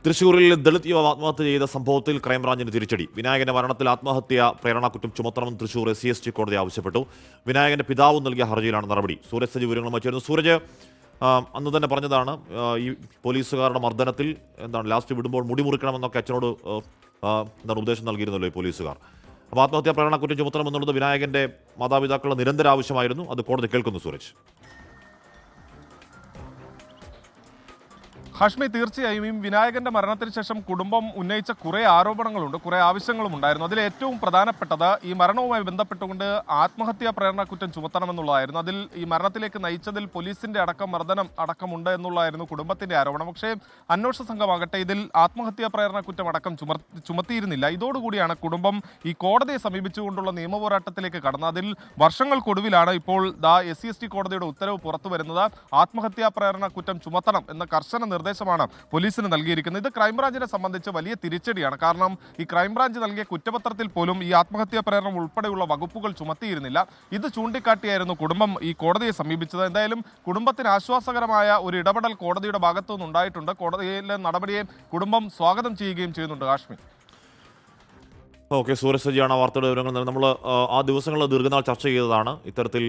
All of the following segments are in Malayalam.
തൃശൂരിൽ ദളിത് യുവാവ് ആത്മഹത്യ ചെയ്ത സംഭവത്തിൽ ക്രൈംബ്രാഞ്ചിന് തിരിച്ചടി. വിനായകന്റെ മരണത്തിൽ ആത്മഹത്യ പ്രേരണക്കുറ്റം ചുമത്തണമെന്ന് തൃശൂർ SC കോടതി ആവശ്യപ്പെട്ടു. വിനായകന്റെ പിതാവ് നൽകിയ ഹർജിയിലാണ് നടപടി. സൂരജ് സജി വിവരങ്ങളുമായി ചേരുന്നു. സൂരജ്, അന്ന് തന്നെ പറഞ്ഞതാണ് ഈ പോലീസുകാരുടെ മർദ്ദനത്തിൽ ലാസ്റ്റ് വിടുമ്പോൾ മുടി മുറിക്കണമെന്നൊക്കെ അച്ഛനോട് ഉപദേശം നൽകിയിരുന്നല്ലോ ഈ പോലീസുകാർ. അപ്പോൾ ആത്മഹത്യാ പ്രേരണക്കുറ്റം ചുമത്തണമെന്നുള്ളത് വിനായകന്റെ മാതാപിതാക്കളുടെ നിരന്തര ആവശ്യമായിരുന്നു. അത് കോടതി കേൾക്കുന്നു. സൂരജ്. ഹാഷ്മി, തീർച്ചയായും ഈ വിനായകന്റെ മരണത്തിന് ശേഷം കുടുംബം ഉന്നയിച്ച കുറേ ആരോപണങ്ങളുണ്ട്, കുറേ ആവശ്യങ്ങളും ഉണ്ടായിരുന്നു. അതിൽ ഏറ്റവും പ്രധാനപ്പെട്ടത് ഈ മരണവുമായി ബന്ധപ്പെട്ടുകൊണ്ട് ആത്മഹത്യാ പ്രേരണ കുറ്റം ചുമത്തണമെന്നുള്ളതായിരുന്നു. അതിൽ ഈ മരണത്തിലേക്ക് നയിച്ചതിൽ പോലീസിന്റെ മർദ്ദനം അടക്കമുണ്ട് എന്നുള്ളതായിരുന്നു കുടുംബത്തിന്റെ ആരോപണം. പക്ഷേ അന്വേഷണ സംഘമാകട്ടെ ഇതിൽ ആത്മഹത്യാ പ്രേരണ കുറ്റം അടക്കം ചുമത്തിയിരുന്നില്ല. ഇതോടുകൂടിയാണ് കുടുംബം ഈ കോടതിയെ സമീപിച്ചുകൊണ്ടുള്ള നിയമപോരാട്ടത്തിലേക്ക് കടന്നത്. അതിൽ വർഷങ്ങൾക്കൊടുവിലാണ് ഇപ്പോൾ SC കോടതിയുടെ ഉത്തരവ് പുറത്തു വരുന്നത്. ആത്മഹത്യാ പ്രേരണ കുറ്റം ചുമത്തണം എന്ന കർശന നിർദ്ദേശമാണ് പോലീസിന് നൽകിയിരിക്കുന്നത്. ഇത് ക്രൈംബ്രാഞ്ചിനെ സംബന്ധിച്ച് വലിയ തിരിച്ചടിയാണ്. കാരണം ഈ ക്രൈംബ്രാഞ്ച് നൽകിയ കുറ്റപത്രത്തിൽ പോലും ഈ ആത്മഹത്യാ പ്രേരണം ഉൾപ്പെടെയുള്ള വകുപ്പുകൾ ചുമത്തിയിരുന്നില്ല. ഇത് ചൂണ്ടിക്കാട്ടിയായിരുന്നു കുടുംബം ഈ കോടതിയെ സമീപിച്ചത്. എന്തായാലും കുടുംബത്തിന് ആശ്വാസകരമായ ഒരു ഇടപെടൽ കോടതിയുടെ ഭാഗത്തുനിന്ന് ഉണ്ടായിട്ടുണ്ട്. കോടതിയിലെ നടപടിയെ കുടുംബം സ്വാഗതം ചെയ്യുകയും ചെയ്യുന്നുണ്ട്. കാശ്മീർ. ഓക്കെ, സൂരജ് സജിയാണ് ആ വാർത്തയുടെ വിവരങ്ങൾ. നമ്മൾ ആ ദിവസങ്ങളിൽ ദീർഘനാൾ ചർച്ച ചെയ്തതാണ്. ഇത്തരത്തിൽ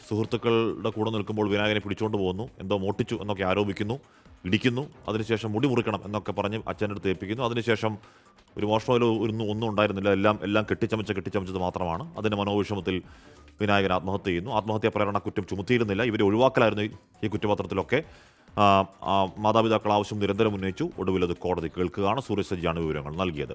സുഹൃത്തുക്കളുടെ കൂടെ നിൽക്കുമ്പോൾ വിനായകനെ പിടിച്ചുകൊണ്ട് പോകുന്നു, എന്തോ മോട്ടിച്ചു എന്നൊക്കെ ആരോപിക്കുന്നു, ഇടിക്കുന്നു, അതിനുശേഷം മുടി മുറിക്കണം എന്നൊക്കെ പറഞ്ഞ് അച്ഛൻ്റെ അടുത്ത് ഏൽപ്പിക്കുന്നു. അതിനുശേഷം ഒരു മോഷണമോ ഒന്നും ഉണ്ടായിരുന്നില്ല. എല്ലാം കെട്ടിച്ചമച്ചത് മാത്രമാണ്. അതിൻ്റെ മനോവിഷമത്തിൽ വിനായകൻ ആത്മഹത്യ ചെയ്യുന്നു. ആത്മഹത്യാ പ്രേരണ കുറ്റം ചുമത്തിയിരുന്നില്ല. ഇവരെ ഒഴിവാക്കലായിരുന്നു ഈ കുറ്റപത്രത്തിലൊക്കെ. മാതാപിതാക്കൾ ആവശ്യം നിരന്തരം ഉന്നയിച്ചു. ഒടുവിൽ അത് കോടതി കേൾക്കുകയാണ്. സൂരജ് സജിയാണ് വിവരങ്ങൾ നൽകിയത്.